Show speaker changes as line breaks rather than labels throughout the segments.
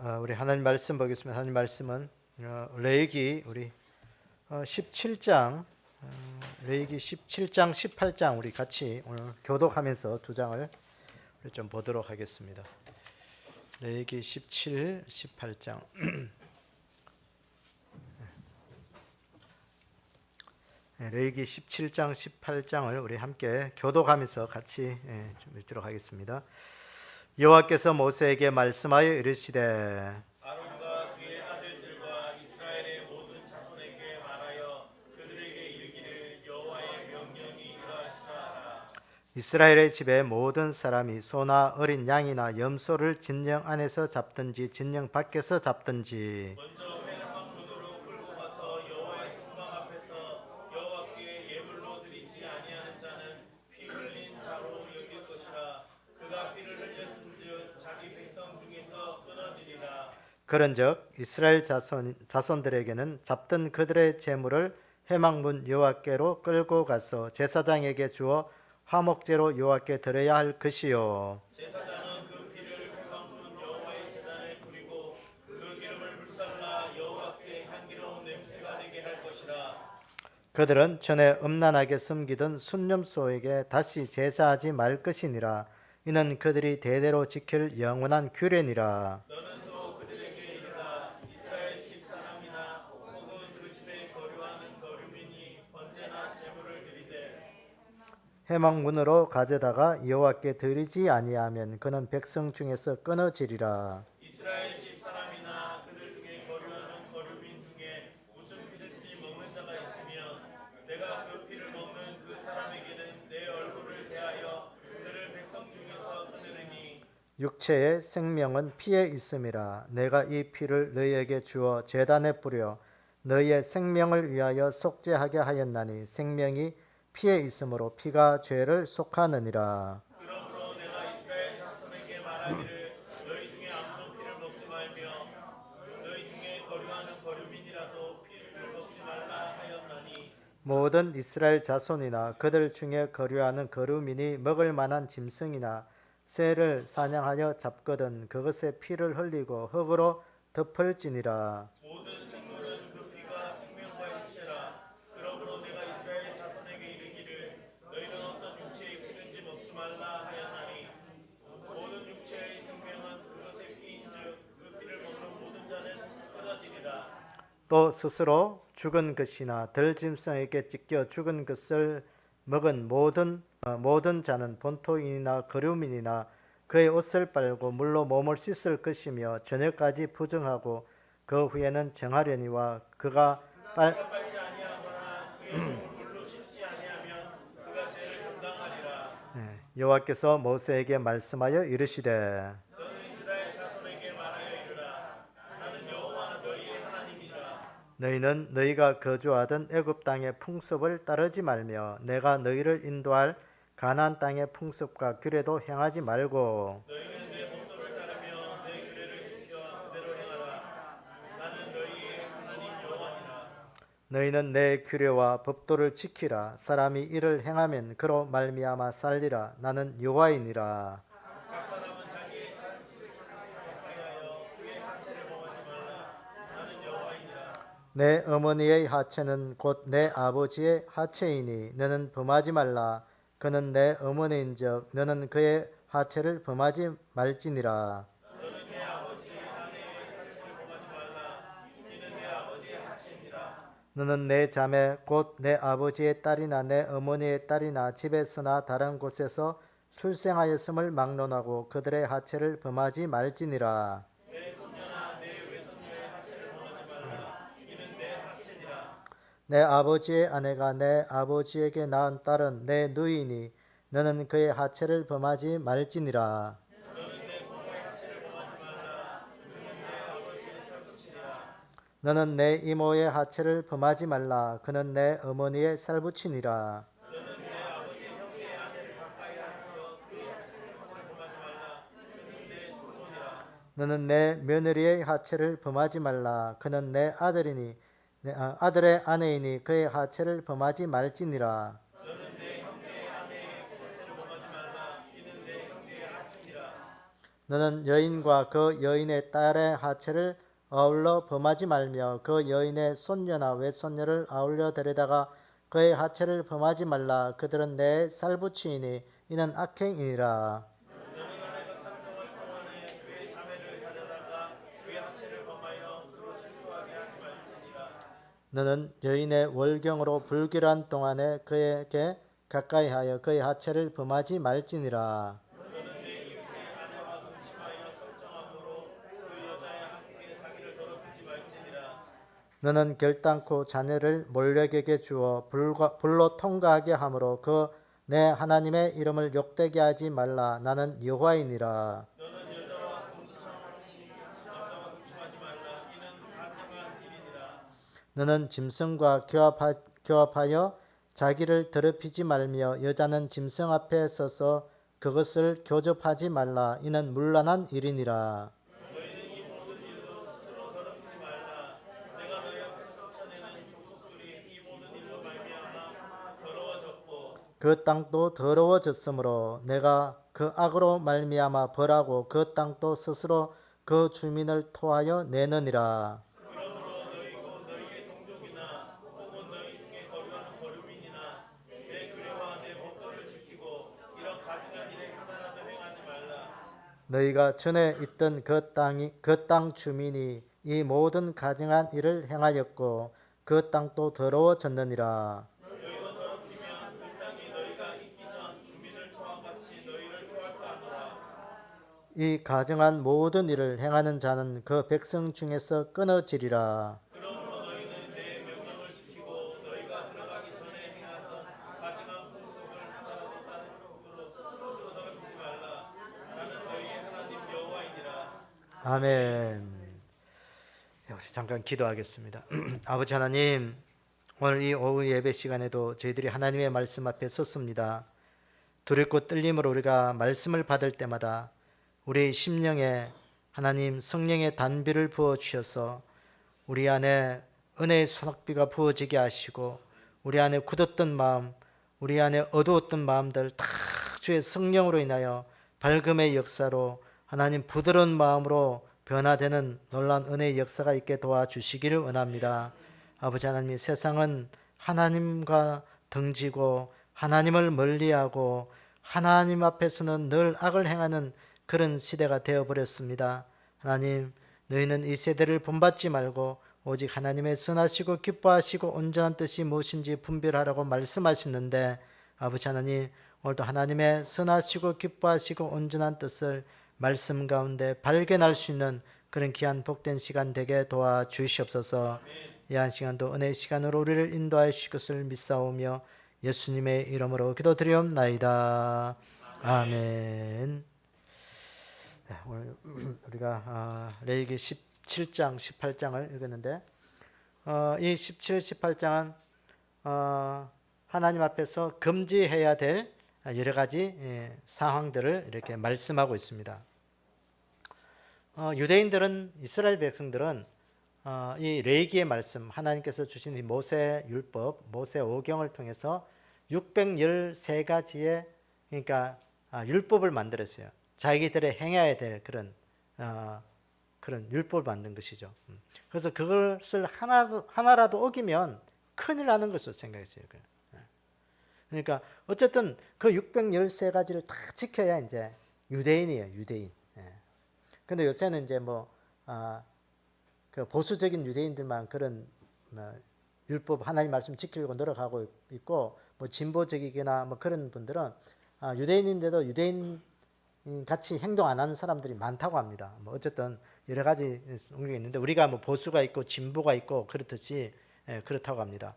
우리 하나님 말씀 보겠습니다. 하나님 말씀은 레위기 우리 17장 레위기 17장 18장 우리 같이 오늘 교독하면서 두 장을 우리 좀 보도록 하겠습니다. 레위기 17, 18장 레위기 17장 18장을 우리 함께 교독하면서 같이 좀 읽도록 하겠습니다. 여호와께서 모세에게 말씀하여 이르시되
아론과 그의 아들들과 이스라엘의 모든 자손에게 말하여 그들에게 이르기를 여호와의 명령이 이러하시라.
이스라엘의 집에 모든 사람이 소나 어린 양이나 염소를 진영 안에서 잡든지 진영 밖에서 잡든지
먼저 회막한 문으로 끌고 가서 여호와의 성막 앞에서 여호와께 예물로 드리지 아니하는 자는 피 흘린 자로 여길 것이라. 그가 피를 흘렸은즉 자기 백성 중에서 끊어지리라.
그런즉 이스라엘 자손들에게는 잡든 그들의 재물을 회막문 여호와께로 끌고 가서 제사장에게 주어 화목제로 여호와께 드려야 할 것이요.
제사장은 그 피를 회막문 여호와의 제단에 뿌리고 그 기름을 불살라 여호와께 향기로운 냄새가 되게 할 것이라.
그들은 전에 음란하게 섬기던 순념소에게 다시 제사하지 말 것이니라. 이는 그들이 대대로 지킬 영원한 규례니라.
너는 또 그들에게 이르라. 이스라엘 집 사람이나 혹은 그 집에 거류하는 거류민이 번제나 제물을 드리되
회막문으로 가져다가 여호와께 드리지 아니하면 그는 백성 중에서 끊어지리라.
이스라엘 집 사람이나 그들 중에 거류하는 거류민 중에 무슨 피든지 먹는 자가 있으면 내가 그 피를 먹는 그 사람에게는 내 얼굴을 대하여 그를 백성 중에서 끊으리니
육체의 생명은 피에 있음이라. 내가 이 피를 너희에게 주어 제단에 뿌려 너희의 생명을 위하여 속죄하게 하였나니 생명이 피에 있으므로 피가 죄를 속하느니라.
그러므로 내가 이스라엘 자손에게 말하기를 너희 중에 아무런 피를 먹지 말며 너희 중에 거류하는 거류민이라도 피를 먹지 말라 하였나니
모든 이스라엘 자손이나 그들 중에 거류하는 거류민이 먹을 만한 짐승이나 새를 사냥하여 잡거든 그것의 피를 흘리고 흙으로 덮을지니라.
모든 생물은 그 피가 생명과 일체라. 그러므로 내가 이스라엘 자손에게 이르기를 너희는 어떤 육체의 피든지 먹지 말라 하였나니 모든 육체의 생명은 그것의 피인즉 그 피를 먹는 모든 자는 끊어지리라.
또 스스로 죽은 것이나 들짐승에게 찢겨 죽은 것을 먹은 모든 자는 본토인이나 거류민이나 그의 옷을 빨고 물로 몸을 씻을 것이며 저녁까지 부정하고 그 후에는 정하려니와 그가
빨지 아니하거나 그의 몸을 물로 씻지 아니하면 그가 죄를 감당하리라.
여호와께서 모세에게 말씀하여 이르시되
너는 이스라엘 자손에게 말하여 이르라. 나는 여호와 너희의 하나님이라.
너희는 너희가 거주하던 애굽 땅의 풍습을 따르지 말며 내가 너희를 인도할 가나안 땅의 풍습과 규례도 행하지 말고
너희는 내 법도를 따르며 내 규례를 지켜 그대로 행하라. 나는 너희의 하나님 여호와니라.
너희는 내 규례와 법도를 지키라. 사람이 이를 행하면 그로 말미암아 살리라. 나는 여호와이니라.
각 사람은 자기의 살치를 가까이하여 그의 하체를 범하지 말라. 나는 여호와이니라.
내 어머니의 하체는 곧 내 아버지의 하체이니 너는 범하지 말라. 그는 내 어머니인즉 너는 그의 하체를 범하지 말지니라.
너는 내 아버지의 아내의 하체를 범하지 말라. 이는 내 아버지의 하체니라.
너는 내 자매 곧 내 아버지의 딸이나 내 어머니의 딸이나 집에서나 다른 곳에서 출생하였음을 막론하고 그들의 하체를 범하지 말지니라.
내 손녀나 내 외손녀의 하체를 범하지 말라. 이는 내 하체니라.
내 아버지의 아내가 내 아버지에게 낳은 딸은 내 누이니 너는 그의 하체를 범하지 말지니라.
너는 내 고모의 하체를 범하지 말라. 그는 내 아버지의 살붙이니라.
너는 내 이모의 하체를 범하지 말라. 그는 내 어머니의 살붙이니라.
너는 내 아버지의 형제의 아내를 가까이 하여 그의 하체를 범하지 말라. 그는 내 숙모니라.
너는 내 며느리의 하체를 범하지 말라. 그는 내 아들이니 아들의 아내이니 그의 하체를 범하지 말지니라.
너는 내 형제의 아내의 하체를 범하지 말라. 이는 내 형제의 하체니라.
너는 여인과 그 여인의 딸의 하체를 아울러 범하지 말며 그 여인의 손녀나 외손녀를 아울러 데려다가 그의 하체를 범하지 말라. 그들은 내 살부치이니 이는 악행이니라.
너희가 내가 상정할 동안에 그의 자매를 가져다가 그의 하체를 범하여 그로 질투하게 하지 말지니라.
너는 여인의 월경으로 불결한 동안에 그에게 가까이하여 그의 하체를 범하지 말지니라.
너는 내 이웃의 아내와 동침하여 설정함으로 그 여자의 함께 사기를 더럽히지 말지니라.
너는 결단코 자녀를 몰렉에게 주어 불로 통과하게 함으로 그 내 하나님의 이름을 욕되게 하지 말라. 나는 여호와이니라.
너는 여자와 남자와 동침하지 말라. 이는 가증한 일이니라.
너는 짐승과 교합하여 자기를 더럽히지 말며 여자는 짐승 앞에 서서 그것을 교접하지 말라. 이는 문란한 일이니라.
너희는 이 모든 일로 스스로 더럽히지 말라. 내가 너희 앞에서 쳐내는 족속들이 이 모든 일로 말미암아 더러워졌고
그 땅도 더러워졌으므로 내가 그 악으로 말미암아 벌하고 그 땅도 스스로 그 주민을 토하여 내느니라.
그러므로 너희고 너희의 동족이나 혹은 너희 중에 거류하는 거류민이나 내 규례와 내 법도를 지키고 이런 가증한 일에 하나라도 행하지 말라.
너희가 전에 있던 그 땅 주민이 이 모든 가증한 일을 행하였고 그 땅도 더러워졌느니라.
너희가 더럽히면 그 땅이 너희가 있기 전 주민을 토한 같이 너희를 토할까 하노라.
이 가증한 모든 일을 행하는 자는 그 백성 중에서 끊어지리라.
그러므로 너희는 내 명령을 지키고 너희가 들어가기 전에 행하던 가증한 풍속을 하나라도 다른 쪽으로 스스로 더럽히지 말라. 나는 너희의 하나님 여호와이니라.
아멘. 우리 잠깐 기도하겠습니다. 아버지 하나님, 오늘 이 오후 예배 시간에도 저희들이 하나님의 말씀 앞에 섰습니다. 두렵고 떨림으로 우리가 말씀을 받을 때마다 우리의 심령에 하나님 성령의 단비를 부어 주셔서 우리 안에 은혜의 소낙비가 부어지게 하시고 우리 안에 굳었던 마음, 우리 안에 어두웠던 마음들 다 주의 성령으로 인하여 밝음의 역사로 하나님 부드러운 마음으로 변화되는 놀라운 은혜의 역사가 있게 도와주시기를 원합니다. 아버지 하나님, 세상은 하나님과 등지고 하나님을 멀리하고 하나님 앞에서는 늘 악을 행하는 그런 시대가 되어버렸습니다. 하나님, 너희는 이 세대를 본받지 말고 오직 하나님의 선하시고 기뻐하시고 온전한 뜻이 무엇인지 분별하라고 말씀하시는데, 아버지 하나님, 오늘도 하나님의 선하시고 기뻐하시고 온전한 뜻을 말씀 가운데 발견할 수 있는 그런 귀한 복된 시간 되게 도와주시옵소서. 이 한 시간도 은혜의 시간으로 우리를 인도하여 주실 것을 믿사오며 예수님의 이름으로 기도드리옵나이다. 아멘. 네, 오늘 우리가 레위기 17장, 18장을 읽었는데 이 17, 18장은 하나님 앞에서 금지해야 될 여러 가지 상황들을 이렇게 말씀하고 있습니다. 유대인들은, 이스라엘 백성들은 이 레위기의 말씀, 하나님께서 주신 이 모세 율법, 모세 오경을 통해서 613가지의 그러니까 율법을 만들었어요. 자기들의 행해야 될 그런 율법을 만든 것이죠. 그래서 그것을 하나라도 어기면 큰일 나는 것으로 생각했어요. 그러니까 어쨌든 그 613가지를 다 지켜야 이제 유대인이에요, 유대인. 근데 요새는 이제 그 보수적인 유대인들만 그런 율법 하나님 말씀 지키려고 노력하고 있고, 진보적이거나 그런 분들은 유대인인데도 유대인 같이 행동 안 하는 사람들이 많다고 합니다. 어쨌든 여러 가지 종류가 있는데 우리가 보수가 있고 진보가 있고 그렇듯이 그렇다고 합니다.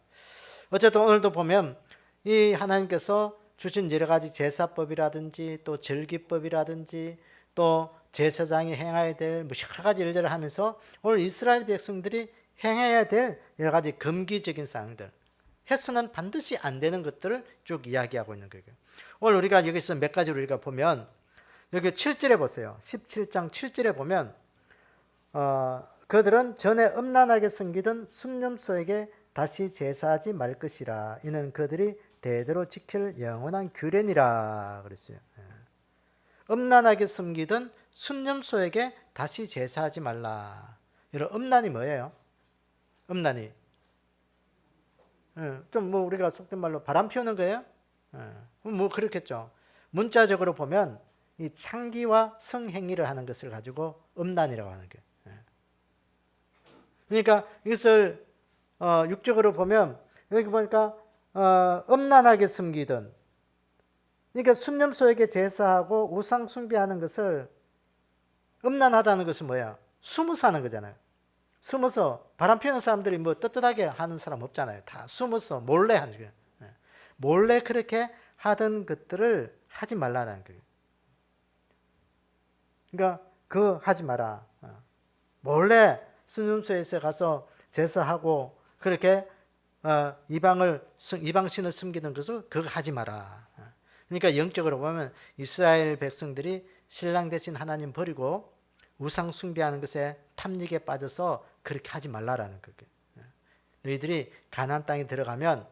어쨌든 오늘도 보면 이 하나님께서 주신 여러 가지 제사법이라든지 또 절기법이라든지 또 제사장이 행해야 될 여러 가지 일들을 하면서 오늘 이스라엘 백성들이 행해야 될 여러 가지 금기적인 사항들, 해서는 반드시 안 되는 것들을 쭉 이야기하고 있는 거예요. 오늘 우리가 여기서 몇 가지를 우리가 보면 여기 7절에 보세요. 17장 7절에 보면 그들은 전에 음란하게 섬기던 순념소에게 다시 제사하지 말 것이라. 이는 그들이 대대로 지킬 영원한 규례니라 그랬어요. 음란하게 섬기던 순념소에게 다시 제사하지 말라. 이런 음란이 뭐예요? 음란이 좀 뭐 우리가 속된 말로 바람 피우는 거예요? 뭐 그렇겠죠. 문자적으로 보면 이 창기와 성행위를 하는 것을 가지고 음란이라고 하는 거예요. 그러니까 이것을 육적으로 보면 여기 보니까 음란하게 숨기든, 그러니까 순념소에게 제사하고 우상 숭배하는 것을, 음란하다는 것은 뭐야? 숨어서 하는 거잖아요. 숨어서 바람 피우는 사람들이 뭐 떳떳하게 하는 사람 없잖아요. 다 숨어서 몰래 하는 거예요. 몰래 그렇게 하던 것들을 하지 말라는 거예요. 그러니까 그 하지 마라. 몰래 순념소에서 가서 제사하고 그렇게 이방신을 숨기는 것을 그거 하지 마라. 그러니까 영적으로 보면 이스라엘 백성들이 신랑 대신 하나님 버리고 우상 숭배하는 것에 탐닉에 빠져서 그렇게 하지 말라라는 거예요. 너희들이 가나안 땅에 들어가면,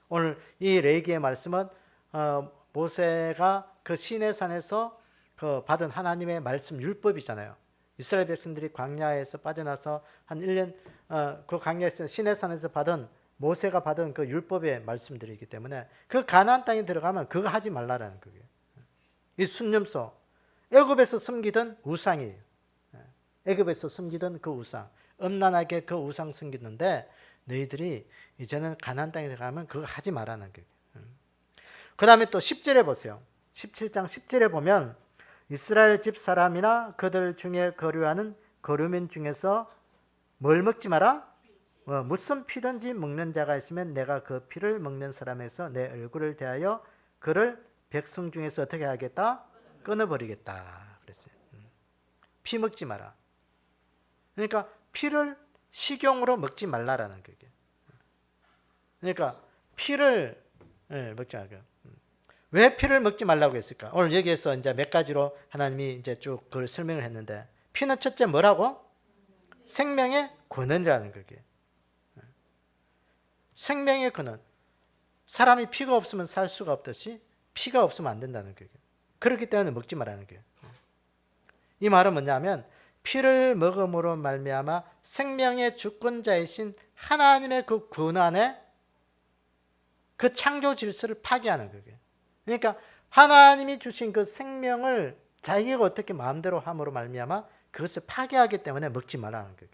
오늘 이 레위기의 말씀은 모세가 그 시내산에서 그 받은 하나님의 말씀 율법이잖아요. 이스라엘 백성들이 광야에서 빠져나서 한 1년 그 광야에서 시내산에서 받은, 모세가 받은 그 율법의 말씀들이기 때문에 그 가나안 땅에 들어가면 그거 하지 말라라는 거예요. 이 순념소, 애굽에서 섬기던 우상이에요. 애굽에서 섬기던 그 우상, 음란하게 그 우상 섬기는데 너희들이 이제는 가나안 땅에 들어가면 그거 하지 말라는 거예요. 그 다음에 또 10절에 보세요. 17장 10절에 보면 이스라엘 집 사람이나 그들 중에 거류하는 거류민 중에서 뭘 먹지 마라? 무슨 피든지 먹는 자가 있으면 내가 그 피를 먹는 사람에서 내 얼굴을 대하여 그를 백성 중에서 어떻게 하겠다? 끊어버리겠다 그랬어요. 피 먹지 마라. 그러니까 피를 식용으로 먹지 말라라는 거예요. 그러니까 피를 먹지 말고. 왜 피를 먹지 말라고 했을까? 오늘 여기에서 이제 몇 가지로 하나님이 이제 쭉 그걸 설명을 했는데, 피는 첫째 뭐라고? 생명의 근원이라는 거예요. 생명의 근원. 사람이 피가 없으면 살 수가 없듯이 피가 없으면 안 된다는 거예요. 그렇기 때문에 먹지 말라는 거예요. 이 말은 뭐냐면 피를 먹음으로 말미암아 생명의 주권자이신 하나님의 그 권한에 그 창조 질서를 파괴하는 거예요. 그러니까 하나님이 주신 그 생명을 자기가 어떻게 마음대로 함으로 말미암아 그것을 파괴하기 때문에 먹지 말라는 거예요.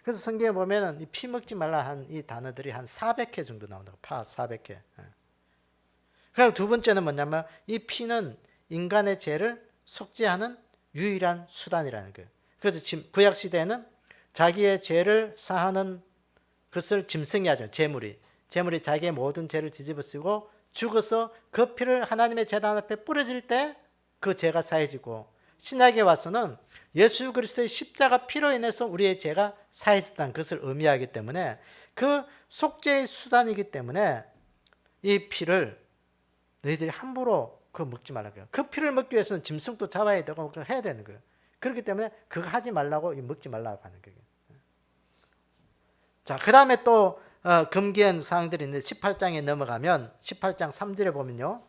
그래서 성경에 보면은 이 피 먹지 말라 한 이 단어들이 한 400회 정도 나온다. 파 400회. 그리고 두 번째는 뭐냐면 이 피는 인간의 죄를 속죄하는 유일한 수단이라는 거예요. 그래서 지금 구약 시대에는 자기의 죄를 사하는 것을 짐승이 하죠. 제물이 자기의 모든 죄를 뒤집어쓰고 죽어서 그 피를 하나님의 제단 앞에 뿌려질 때 그 죄가 사해지고, 신약에 와서는 예수 그리스도의 십자가 피로 인해서 우리의 죄가 사해졌다는 것을 의미하기 때문에 그 속죄의 수단이기 때문에 이 피를 너희들이 함부로 그거 먹지 말라고요. 그 피를 먹기 위해서는 짐승도 잡아야 되고 그거 해야 되는 거예요. 그렇기 때문에 그거 하지 말라고 먹지 말라고 하는 거예요. 자, 그 다음에 또 금기한 사항들이 있는데 18장에 넘어가면 18장 3절에 보면요.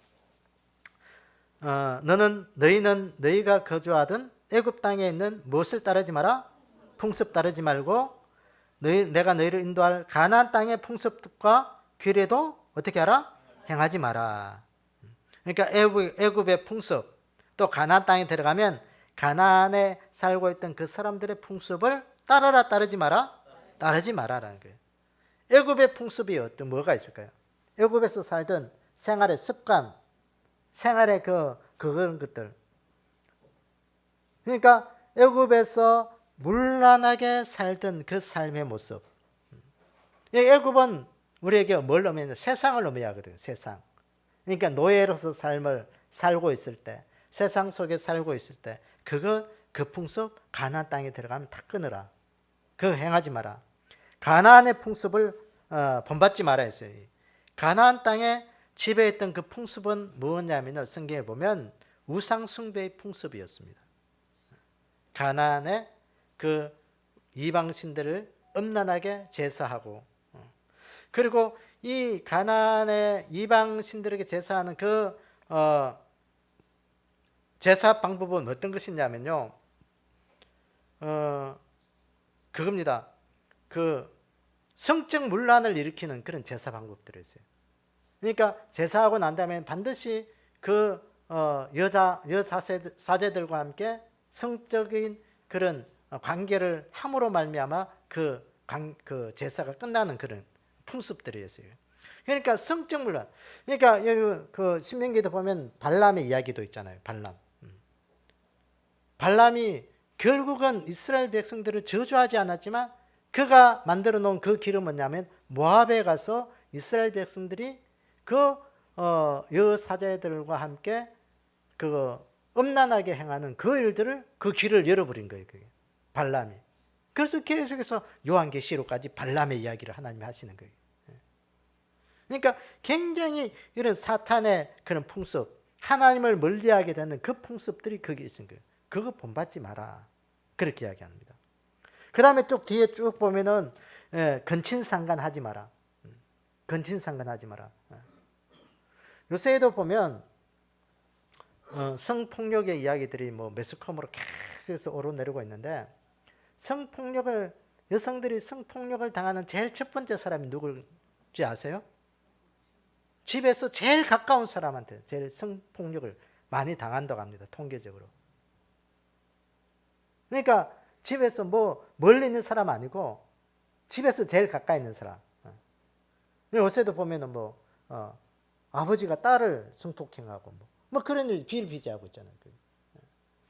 너희는 너희가 거주하던 애굽 땅에 있는 무엇을 따르지 마라? 풍습 따르지 말고 내가 너희를 인도할 가나안 땅의 풍습과 규례도 어떻게 하라? 행하지 마라. 그러니까 애굽의 풍습, 또 가나안 땅에 들어가면 가나안에 살고 있던 그 사람들의 풍습을 따르라 따르지 마라? 따르지 마라라는 거예요. 애굽의 풍습이 뭐가 있을까요? 애굽에서 살던 생활의 습관, 생활의 그런 것들. 그러니까 애굽에서 문란하게 살던 그 삶의 모습. 애굽은 우리에게 뭘 의미하냐? 세상을 의미하거든요. 세상. 그러니까 노예로서 삶을 살고 있을 때, 세상 속에 살고 있을 때, 그 풍습 가나안 땅에 들어가면 다 끊어라. 그거 행하지 마라. 가나안의 풍습을 본받지 마라 했어요. 가나안 땅에 지배했던 그 풍습은 무엇냐면 성경에 보면 우상 숭배의 풍습이었습니다. 가나안의 그 이방신들을 음란하게 제사하고, 그리고 이 가나안의 이방신들에게 제사하는 제사 방법은 어떤 것이냐면요. 그겁니다. 그 성적 문란을 일으키는 그런 제사 방법들이 있어요. 그러니까 제사하고 난 다음에 반드시 그 여사제들과 함께 성적인 그런 관계를 함으로 말미암아 그 제사가 끝나는 그런 풍습들이 있어요. 그러니까 성적 문란. 그러니까 여기 그 신명기도 보면 발람의 이야기도 있잖아요. 발람이 결국은 이스라엘 백성들을 저주하지 않았지만 그가 만들어 놓은 그 길은 뭐냐면 모압에 가서 이스라엘 백성들이 그 여사제들과 함께 그 음란하게 행하는 그 일들을 그 길을 열어버린 거예요. 그게 발람이. 그래서 계속해서 요한계시록까지 발람의 이야기를 하나님이 하시는 거예요. 그러니까 굉장히 이런 사탄의 그런 풍습, 하나님을 멀리하게 되는 그 풍습들이 거기에 있는 거예요. 그거 본받지 마라. 그렇게 이야기합니다. 그 다음에 또 뒤에 쭉 보면은 근친상간하지 마라. 근친상간하지 마라. 요새에도 보면 성폭력의 이야기들이 뭐 매스컴으로 계속해서 오르내리고 있는데 여성들이 성폭력을 당하는 제일 첫 번째 사람이 누굴지 아세요? 집에서 제일 가까운 사람한테 제일 성폭력을 많이 당한다고 합니다. 통계적으로. 그러니까 집에서 뭐 멀리 있는 사람 아니고 집에서 제일 가까이 있는 사람. 요새도 보면은 뭐 아버지가 딸을 성폭행하고 뭐 그런 일 비일비재하고 있잖아요.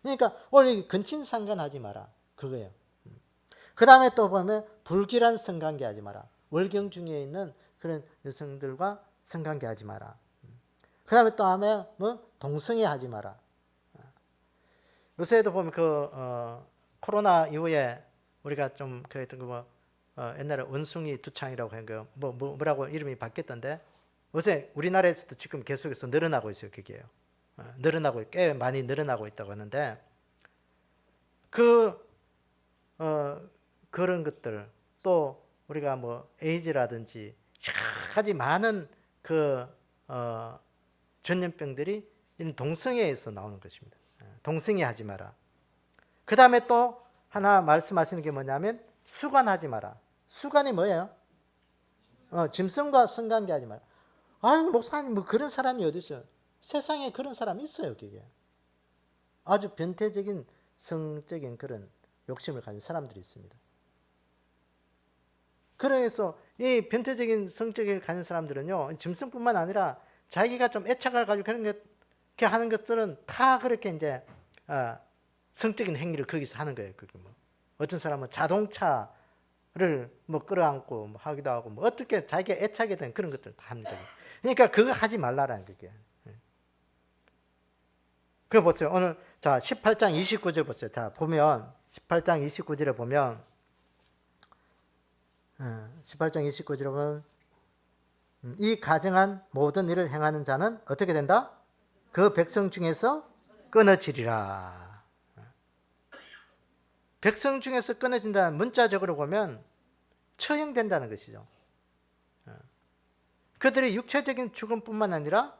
그러니까 원래 근친상간하지 마라. 그거예요. 그 다음에 또 보면 불길한 성관계하지 마라. 월경 중에 있는 그런 여성들과 성관계하지 마라. 그 다음에 또 하면 뭐 동성애하지 마라. 요새도 보면 코로나 이후에 우리가 좀 그랬던 거 옛날에 원숭이 두창이라고 한 거 뭐라고 이름이 바뀌었던데 요새 우리나라에서도 지금 계속해서 늘어나고 있어요. 그게요. 꽤 많이 늘어나고 있다고 하는데 그런 것들 또 우리가 뭐 에이즈라든지 여러 가지 많은 전염병들이 동성애에서 나오는 것입니다. 동성애 하지 마라. 그 다음에 또 하나 말씀하시는 게 뭐냐면 수관하지 마라. 수관이 뭐예요? 짐승과 성관계 하지 마라. 아유 목사님 뭐 그런 사람이 어디 있어요? 세상에 그런 사람이 있어요. 그게 아주 변태적인 성적인 그런 욕심을 가진 사람들이 있습니다. 그래서 이 변태적인 성적을 가진 사람들은요 짐승뿐만 아니라 자기가 좀 애착을 가지고 그렇게 하는 것들은 다 그렇게 이제 성적인 행위를 거기서 하는 거예요. 그게 뭐 어떤 사람은 자동차를 뭐 끌어안고 뭐 하기도 하고 뭐 어떻게 자기가 애착이 된 그런 것들 다 합니다. 그러니까 그거 하지 말라라는 그게. 그거 보세요. 오늘 자 18장 29절 보세요. 자 보면 18장 29절에 보면 18장 29절에 보면 이 가증한 모든 일을 행하는 자는 어떻게 된다? 그 백성 중에서 끊어지리라. 백성 중에서 끊어진다는 문자적으로 보면 처형된다는 것이죠. 그들의 육체적인 죽음뿐만 아니라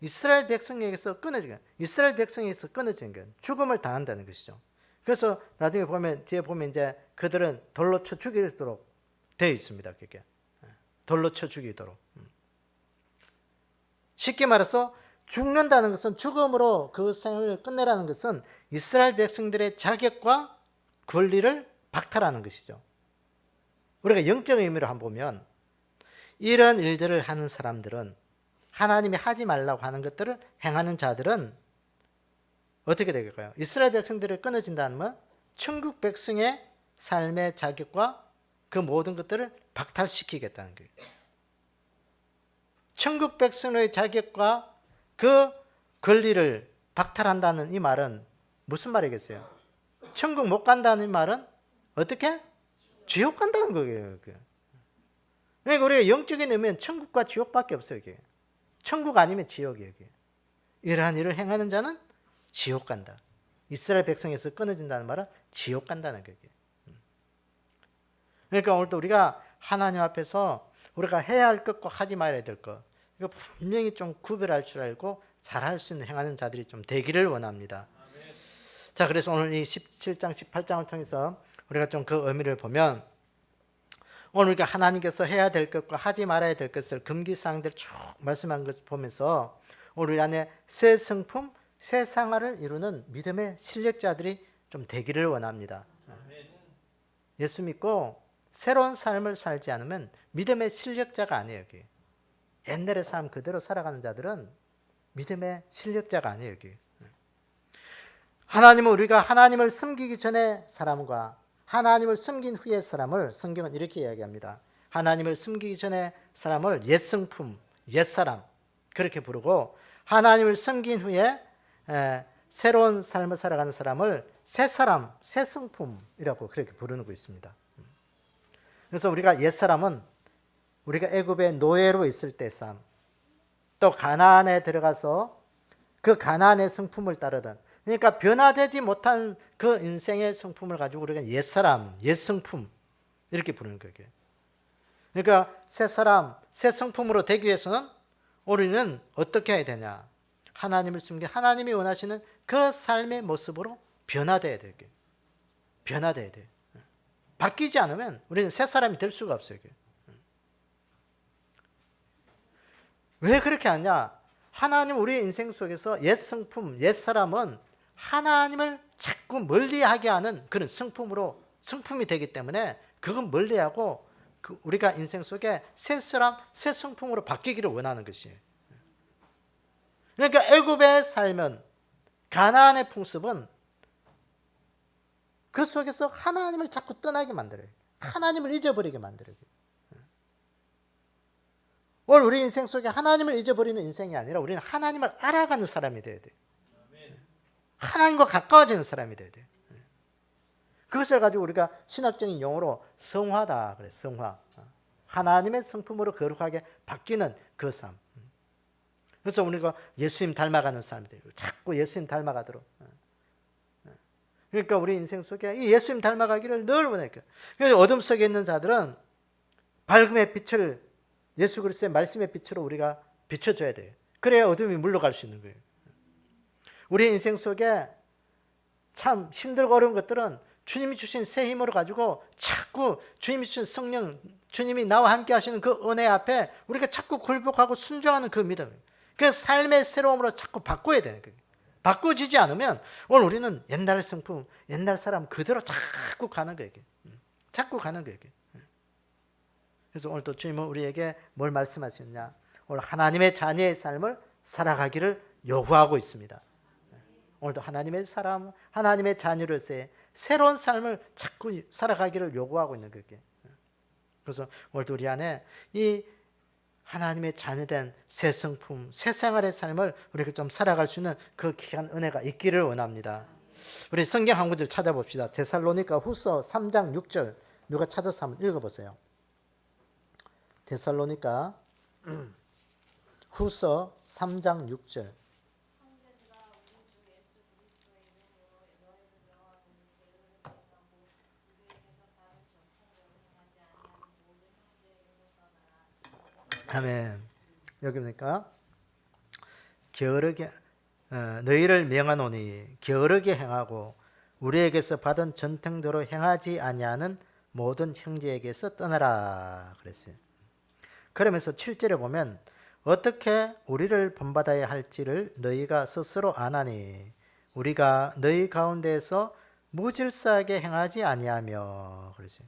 이스라엘 백성에게서 끊어지는 건 죽음을 당한다는 것이죠. 그래서 나중에 보면 뒤에 보면 이제 그들은 돌로 쳐 죽이도록 되어 있습니다. 그게 돌로 쳐 죽이도록. 쉽게 말해서 죽는다는 것은 죽음으로 그 생을 끝내라는 것은 이스라엘 백성들의 자격과 권리를 박탈하는 것이죠. 우리가 영적 의미로 한번 보면 이런 일들을 하는 사람들은 하나님이 하지 말라고 하는 것들을 행하는 자들은 어떻게 되겠까요? 이스라엘 백성들이 끊어진다는 건 천국 백성의 삶의 자격과 그 모든 것들을 박탈시키겠다는 거예요. 천국 백성의 자격과 그 권리를 박탈한다는 이 말은 무슨 말이겠어요? 천국 못 간다는 말은 어떻게? 지옥 간다는 거예요. 그러니까 우리가 영적인 의미는 천국과 지옥밖에 없어요. 이게. 천국 아니면 지옥이에요. 이게. 이러한 일을 행하는 자는 지옥 간다. 이스라엘 백성에서 끊어진다는 말은 지옥 간다는 거예요. 그러니까 오늘도 우리가 하나님 앞에서 우리가 해야 할 것과 하지 말아야 될 것, 이거 분명히 좀 구별할 줄 알고 잘할 수 있는 행하는 자들이 좀 되기를 원합니다. 자, 그래서 오늘 이 17장, 18장을 통해서 우리가 좀 그 의미를 보면 오늘 우리가 하나님께서 해야 될 것과 하지 말아야 될 것을 금기사항들 쭉 말씀한 것 보면서 오늘 우리 안에 새 성품, 새 생활을 이루는 믿음의 실력자들이 좀 되기를 원합니다. 예수 믿고 새로운 삶을 살지 않으면 믿음의 실력자가 아니에요. 여기. 옛날의 삶 그대로 살아가는 자들은 믿음의 실력자가 아니에요. 여기. 하나님은 우리가 하나님을 섬기기 전에 사람과 하나님을 섬긴 후의 사람을 성경은 이렇게 이야기합니다. 하나님을 섬기기 전에 사람을 옛성품, 옛사람 그렇게 부르고 하나님을 섬긴 후에 새로운 삶을 살아가는 사람을 새사람, 새성품이라고 그렇게 부르는 거 있습니다. 그래서 우리가 옛사람은 우리가 애굽의 노예로 있을 때 삶, 또 가나안에 들어가서 그 가나안의 성품을 따르던 그러니까 변화되지 못한 그 인생의 성품을 가지고 우리가 옛사람, 옛성품 이렇게 부르는 거예요. 그러니까 새사람, 새성품으로 되기 위해서는 우리는 어떻게 해야 되냐? 하나님을 숨겨 하나님이 원하시는 그 삶의 모습으로 변화돼야 돼요. 변화돼야 돼요. 바뀌지 않으면 우리는 새사람이 될 수가 없어요. 왜 그렇게 하냐? 하나님 우리 인생 속에서 옛 성품, 옛 사람은 하나님을 자꾸 멀리하게 하는 그런 성품이 되기 때문에 그건 멀리하고 우리가 인생 속에 새 사람, 새 성품으로 바뀌기를 원하는 것이에요. 그러니까 애굽에 살면 가나안의 풍습은 그 속에서 하나님을 자꾸 떠나게 만들어요. 하나님을 잊어버리게 만들어요. 오늘 우리 인생 속에 하나님을 잊어버리는 인생이 아니라 우리는 하나님을 알아가는 사람이 돼야 돼요. 하나님과 가까워지는 사람이 돼야 돼요. 그것을 가지고 우리가 신학적인 용어로 성화다 그래. 성화. 하나님의 성품으로 거룩하게 바뀌는 그 삶. 그래서 우리가 예수님 닮아가는 사람들이 자꾸 예수님 닮아가도록. 그러니까 우리 인생 속에 이 예수님 닮아가기를 늘 원해요. 그래서 어둠 속에 있는 자들은 밝음의 빛을 예수 그리스도의 말씀의 빛으로 우리가 비춰줘야 돼요. 그래야 어둠이 물러갈 수 있는 거예요. 우리 인생 속에 참 힘들고 어려운 것들은 주님이 주신 새 힘으로 가지고 자꾸 주님이 주신 성령, 주님이 나와 함께 하시는 그 은혜 앞에 우리가 자꾸 굴복하고 순종하는 그 믿음. 그 삶의 새로움으로 자꾸 바꿔야 되는 거예요. 바꿔지지 않으면 오늘 우리는 옛날 성품, 옛날 사람 그대로 자꾸 가는 거예요. 자꾸 가는 거예요. 그래서 오늘 또 주님은 우리에게 뭘 말씀하시느냐? 오늘 하나님의 자녀의 삶을 살아가기를 요구하고 있습니다. 오늘도 하나님의 사람, 하나님의 자녀로서의 새로운 삶을 자꾸 살아가기를 요구하고 있는 거예요. 그래서 오늘도 우리 안에 이 하나님의 자녀된 새 성품, 새 생활의 삶을 우리가 좀 살아갈 수 있는 그 귀한 은혜가 있기를 원합니다. 우리 성경 한 구절 찾아봅시다. 데살로니가 후서 3장 6절 누가 찾아서 한번 읽어보세요. 데살로니가 후서 3장 6절 아멘. 여기 보니까 게으르게 너희를 명하노니 게으르게 행하고 우리에게서 받은 전통대로 행하지 아니하는 모든 형제에게서 떠나라 그랬어요. 그러면서 7절에 보면 어떻게 우리를 본받아야 할지를 너희가 스스로 아나니 우리가 너희 가운데에서 무질서하게 행하지 아니하며 그랬어요.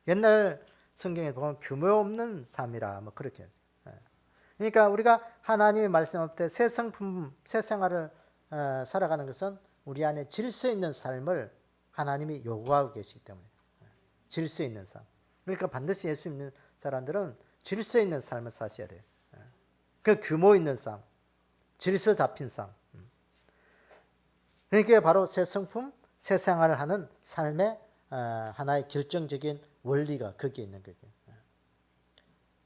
옛날 성경에 보면 규모 없는 삶이라 뭐 그렇게. 그러니까 우리가 하나님의 말씀 앞에 새 성품, 새 생활을 살아가는 것은 우리 안에 질서 있는 삶을 하나님이 요구하고 계시기 때문에 질서 있는 삶. 그러니까 반드시 예수 믿는 사람들은 질서 있는 삶을 사셔야 돼요. 그 규모 있는 삶, 질서 잡힌 삶. 그러니까 바로 새 성품, 새 생활을 하는 삶의 하나의 결정적인 원리가 거기에 있는 거예요.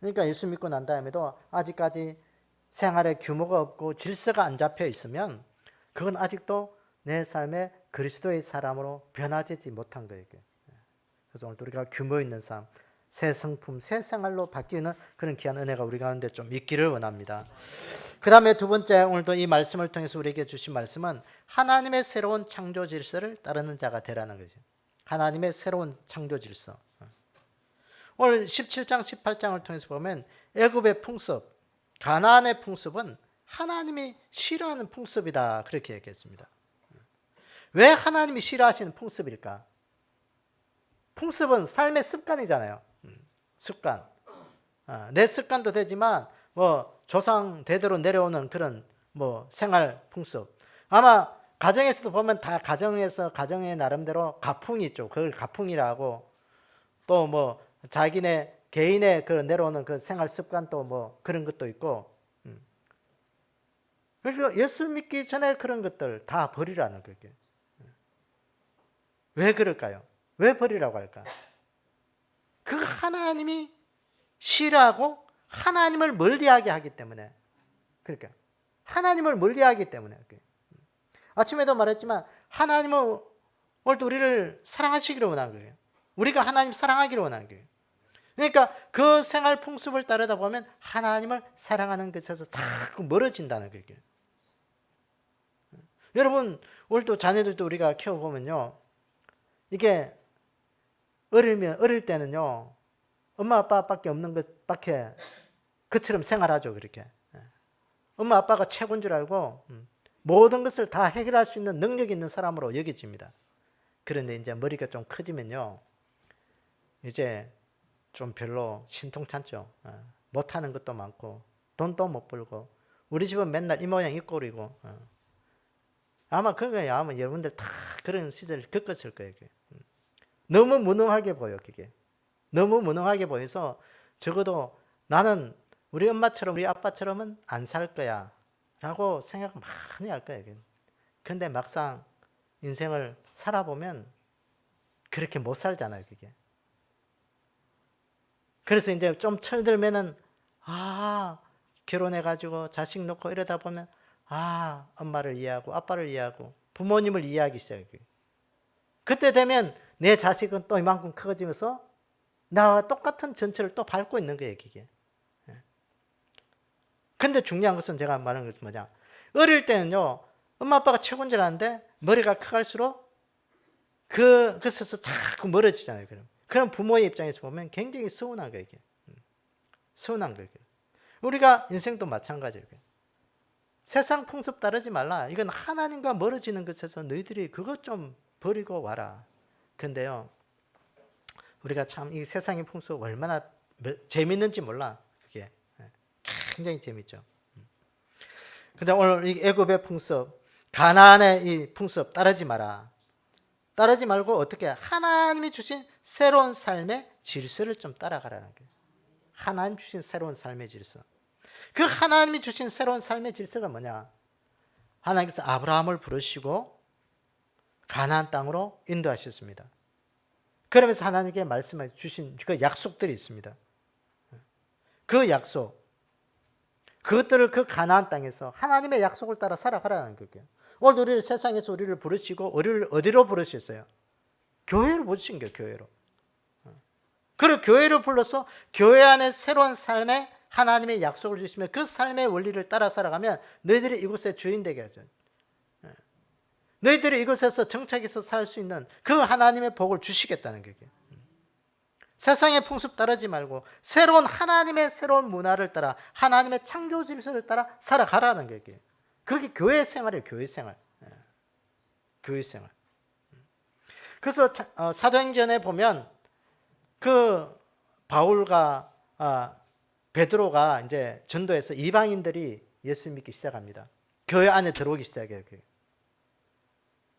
그러니까 예수 믿고 난 다음에도 아직까지 생활에 규모가 없고 질서가 안 잡혀 있으면 그건 아직도 내 삶에 그리스도의 사람으로 변화되지 못한 거예요. 그래서 오늘 우리가 규모 있는 삶, 새 성품, 새 생활로 바뀌는 그런 귀한 은혜가 우리 가운데 좀 있기를 원합니다. 그 다음에 두 번째, 오늘도 이 말씀을 통해서 우리에게 주신 말씀은 하나님의 새로운 창조 질서를 따르는 자가 되라는 거죠. 하나님의 새로운 창조 질서. 오늘 17장, 18장을 통해서 보면 애굽의 풍습, 가나안의 풍습은 하나님이 싫어하는 풍습이다, 그렇게 얘기했습니다. 왜 하나님이 싫어하시는 풍습일까? 풍습은 삶의 습관이잖아요. 습관. 내 습관도 되지만 뭐 조상 대대로 내려오는 그런 뭐 생활 풍습. 아마 가정에서도 보면 다 가정에서 가정의 나름대로 가풍이 있죠. 그걸 가풍이라고. 또 뭐 자기네 개인의 그 내려오는 그 생활 습관 또 뭐 그런 것도 있고. 그래서 예수 믿기 전에 그런 것들 다 버리라는 거예요. 왜 그럴까요? 왜 버리라고 할까? 그 하나님이 싫어하고 하나님을 멀리하게 하기 때문에. 그러니까 하나님을 멀리하기 때문에. 아침에도 말했지만 하나님은 오늘도 우리를 사랑하시기를 원한 거예요. 우리가 하나님 사랑하기를 원한 거예요. 그러니까 그 생활 풍습을 따르다 보면 하나님을 사랑하는 것에서 자꾸 멀어진다는 거예요. 여러분, 오늘도 자녀들도 우리가 키워보면요, 이게 어릴 때는요, 엄마 아빠밖에 없는 것밖에 그처럼 생활하죠. 그렇게 엄마 아빠가 최고인 줄 알고 모든 것을 다 해결할 수 있는 능력이 있는 사람으로 여겨집니다. 그런데 이제 머리가 좀 커지면요, 이제 좀 별로 신통찮죠. 못하는 것도 많고 돈도 못 벌고 우리 집은 맨날 이 모양 이 꼴이고. 아마 그거예요. 아마 여러분들 다 그런 시절을 겪었을 거예요. 너무 무능하게 보여. 그게 너무 무능하게 보여서 적어도 나는 우리 엄마처럼 우리 아빠처럼은 안 살 거야 라고 생각 많이 할 거예요. 근데 막상 인생을 살아보면 그렇게 못 살잖아요. 그게. 그래서 이제 좀 철들면은 결혼해가지고 자식 놓고 이러다 보면 엄마를 이해하고 아빠를 이해하고 부모님을 이해하기 시작해요. 그때 되면 내 자식은 또 이만큼 커지면서 나와 똑같은 전철을 또 밟고 있는 거예요. 그게. 근데 중요한 것은 제가 말하는 것은 뭐냐, 어릴 때는요 엄마 아빠가 최고인 줄 아는데 머리가 커갈수록 그것에서 자꾸 멀어지잖아요. 그럼 부모의 입장에서 보면 굉장히 서운한 거예요. 서운한 거예요. 우리가 인생도 마찬가지예요. 세상 풍습 따르지 말라. 이건 하나님과 멀어지는 것에서 너희들이 그것 좀 버리고 와라. 근데요, 우리가 참 이 세상의 풍습 얼마나 재밌는지 몰라. 그게 굉장히 재밌죠. 근데 오늘 이 애굽의 풍습, 가나안의 이 풍습 따르지 마라. 따르지 말고 어떻게 하나님이 주신 새로운 삶의 질서를 좀 따라가라는 거예요. 하나님 주신 새로운 삶의 질서. 그 하나님이 주신 새로운 삶의 질서가 뭐냐? 하나님께서 아브라함을 부르시고 가나안 땅으로 인도하셨습니다. 그러면서 하나님께 말씀해 주신 그 약속들이 있습니다. 그 약속, 그것들을 그 가나안 땅에서 하나님의 약속을 따라 살아가라는 거예요. 오늘 우리를 세상에서 우리를 부르시고 우리를 어디로 부르셨어요? 교회로 부르신 거예요. 교회로. 그리고 교회로 불러서 교회 안에 새로운 삶에 하나님의 약속을 주시면 그 삶의 원리를 따라 살아가면 너희들이 이곳의 주인 되게 하죠. 너희들이 이곳에서 정착해서 살 수 있는 그 하나님의 복을 주시겠다는 거예요. 세상의 풍습 따르지 말고 새로운 하나님의 새로운 문화를 따라 하나님의 창조 질서를 따라 살아가라는 거예요. 그게 교회 생활이에요. 교회 생활. 교회 생활. 그래서 사도행전에 보면 그 바울과 베드로가 이제 전도해서 이방인들이 예수 믿기 시작합니다. 교회 안에 들어오기 시작해요.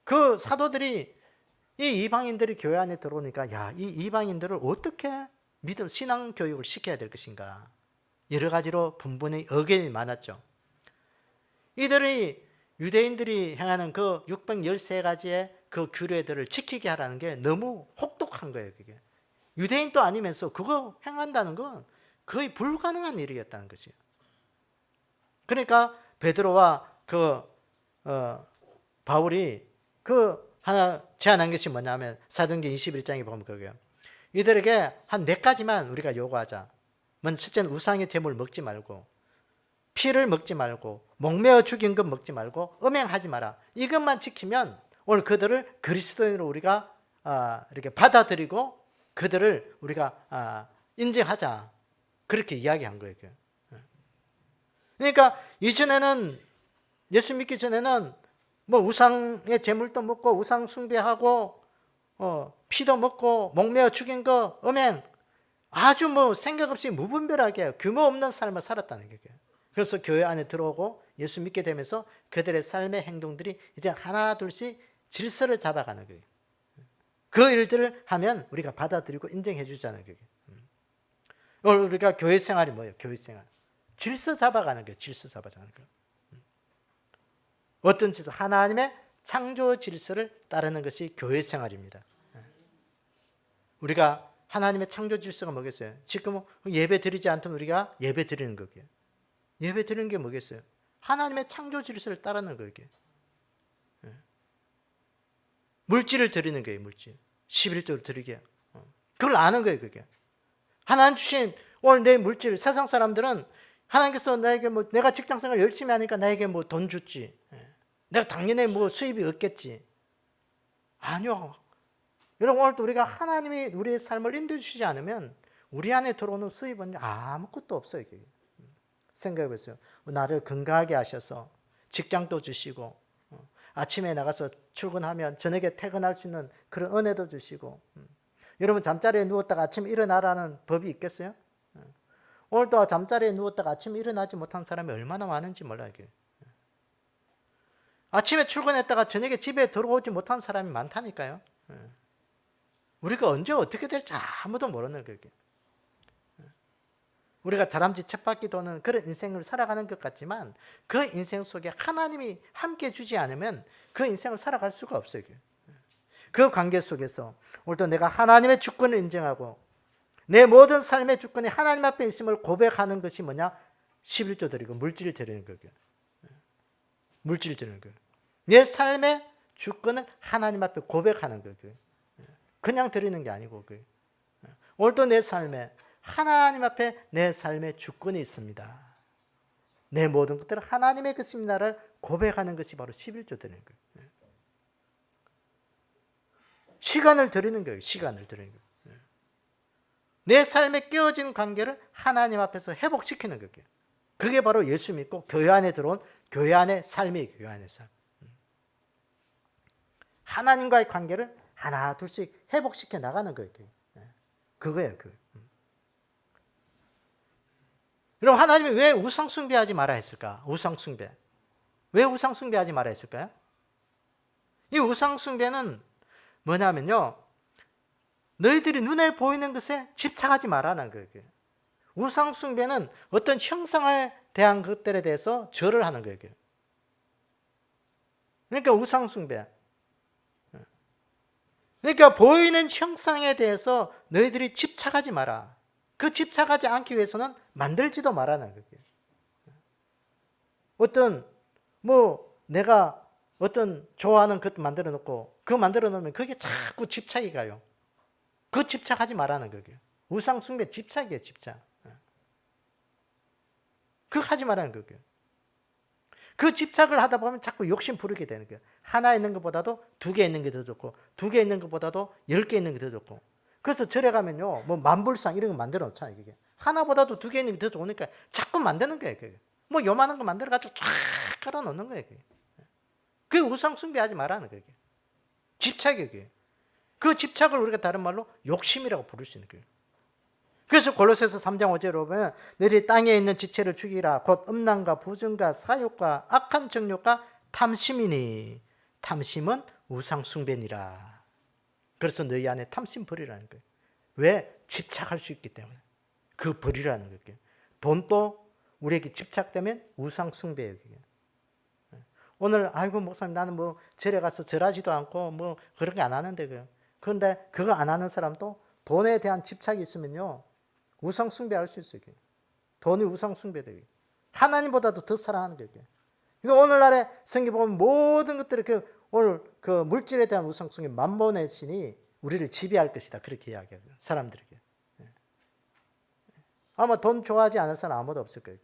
그 사도들이 이 이방인들이 교회 안에 들어오니까 이 이방인들을 어떻게 믿음 신앙 교육을 시켜야 될 것인가, 여러 가지로 분분의 의견이 많았죠. 이들이 유대인들이 행하는 그 613가지의 그 규례들을 지키게 하라는 게 너무 혹독한 거예요. 그게 유대인도 아니면서 그거 행한다는 건 거의 불가능한 일이었다는 것이에요. 그러니까 베드로와 바울이 하나 제안한 것이 뭐냐면 사도행전 21장에 보면 그거예요. 이들에게 한 4가지만 우리가 요구하자. 먼저 첫째는 우상의 제물 먹지 말고, 피를 먹지 말고, 목매어 죽인 것 먹지 말고, 음행하지 마라. 이것만 지키면 오늘 그들을 그리스도인으로 우리가 이렇게 받아들이고 그들을 우리가 인정하자. 그렇게 이야기한 거예요. 그러니까 이전에는, 예수 믿기 전에는 뭐 우상의 제물도 먹고 우상 숭배하고 피도 먹고 목매어 죽인 거 음행, 아주 뭐 생각 없이 무분별하게 규모 없는 삶을 살았다는 거예요. 그래서 교회 안에 들어오고 예수 믿게 되면서 그들의 삶의 행동들이 이제 하나 둘씩 질서를 잡아가는 거예요. 그 일들을 하면 우리가 받아들이고 인정해 주자는 거예요. 오늘 우리가 교회 생활이 뭐예요? 교회 생활. 질서 잡아가는 거예요. 질서 잡아가는 거예요. 어떤 질서? 하나님의 창조 질서를 따르는 것이 교회 생활입니다. 우리가 하나님의 창조 질서가 뭐겠어요? 지금 예배 드리지 않던 우리가 예배 드리는 거예요. 예배 드리는 게 뭐겠어요? 하나님의 창조 질서를 따르는 거예요. 물질을 드리는 거예요. 물질. 11조를 드리게. 그걸 아는 거예요. 그게. 하나님 주신 오늘 내 물질, 세상 사람들은 하나님께서 나에게 뭐 내가 직장생활 열심히 하니까 나에게 뭐 돈 줬지. 내가 당연히 뭐 수입이 없겠지. 아니요. 여러분, 오늘도 우리가 하나님이 우리의 삶을 인도해 주시지 않으면 우리 안에 들어오는 수입은 아무것도 없어요. 그게. 생각해 보세요. 나를 건강하게 하셔서 직장도 주시고 아침에 나가서 출근하면 저녁에 퇴근할 수 있는 그런 은혜도 주시고, 여러분 잠자리에 누웠다가 아침에 일어나라는 법이 있겠어요? 오늘도 잠자리에 누웠다가 아침에 일어나지 못한 사람이 얼마나 많은지 몰라요. 아침에 출근했다가 저녁에 집에 들어오지 못한 사람이 많다니까요. 우리가 언제 어떻게 될지 아무도 모르는 거예요. 우리가 다람쥐 쳇바퀴 도는 그런 인생을 살아가는 것 같지만 그 인생 속에 하나님이 함께 주지 않으면 그 인생을 살아갈 수가 없어요. 그 관계 속에서 오늘도 내가 하나님의 주권을 인정하고 내 모든 삶의 주권이 하나님 앞에 있음을 고백하는 것이 뭐냐? 11조 드리고 물질을 드리는 거예요. 물질을 드리는 거예요. 내 삶의 주권을 하나님 앞에 고백하는 거예요. 그냥 드리는 게 아니고 오늘도 내 삶에 하나님 앞에 내 삶의 주권이 있습니다. 내 모든 것들은 하나님의 것입니다를 고백하는 것이 바로 11조 드리는 거예요. 시간을 드리는 거예요. 시간을 드리는 거예요. 내 삶에 깨어진 관계를 하나님 앞에서 회복시키는 거예요. 그게 바로 예수 믿고 교회 안에 들어온 교회 안의 삶이에요. 교회 안의 삶. 하나님과의 관계를 하나 둘씩 회복시켜 나가는 거예요. 그거예요. 여러분, 하나님이 왜 우상 숭배하지 말아 했을까? 우상 숭배. 왜 우상 숭배하지 말아 했을까요? 이 우상 숭배는 뭐냐면요, 너희들이 눈에 보이는 것에 집착하지 말라는 거예요. 우상 숭배는 어떤 형상에 대한 것들에 대해서 절을 하는 거예요. 그러니까 우상 숭배. 그러니까 보이는 형상에 대해서 너희들이 집착하지 마라. 그 집착하지 않기 위해서는 만들지도 말라는 거예요. 어떤 내가 어떤 좋아하는 것도 만들어 놓고 그거 만들어 놓으면 그게 자꾸 집착이 가요. 그 집착하지 말라는 거예요. 우상 숭배 집착이에요, 집착. 그거 하지 말라는 거예요. 그 집착을 하다 보면 자꾸 욕심 부르게 되는 거예요. 하나 있는 것보다도 2개 있는 게 더 좋고 2개 있는 것보다도 10개 있는 게 더 좋고. 그래서 절에 가면요, 만불상 이런 거 만들어 놓잖아요. 이게 하나보다도 2개 있는 게 더 좋으니까 자꾸 만드는 거예요. 그게. 요만한 거 만들어 가지고 쫙 깔아 놓는 거예요. 그게 우상 숭배하지 말라는 거예요. 집착이에요. 그 집착을 우리가 다른 말로 욕심이라고 부를 수 있는 거예요. 그래서 골로새서 3장 5절에 보면 너희 땅에 있는 지체를 죽이라. 곧 음란과 부정과 사욕과 악한 정욕과 탐심이니 탐심은 우상 숭배니라. 그래서 너희 안에 탐심 버리라는 거예요. 왜? 집착할 수 있기 때문에. 그 버리라는 거예요. 돈도 우리에게 집착되면 우상 숭배예요. 오늘 아이고 목사님 나는 절에 가서 절하지도 않고 그런 게 안 하는데 그런데 그거 안 하는 사람도 돈에 대한 집착이 있으면요, 우상 숭배할 수 있어요. 돈이 우상 숭배돼요. 하나님보다도 더 사랑하는 거예요. 그러니까 오늘날에 성경 보면 모든 것들이 오늘 그 물질에 대한 우상 숭배, 만몬의 신이 우리를 지배할 것이다. 그렇게 이야기해요. 사람들에게. 아마 돈 좋아하지 않을 사람 아무도 없을 거예요.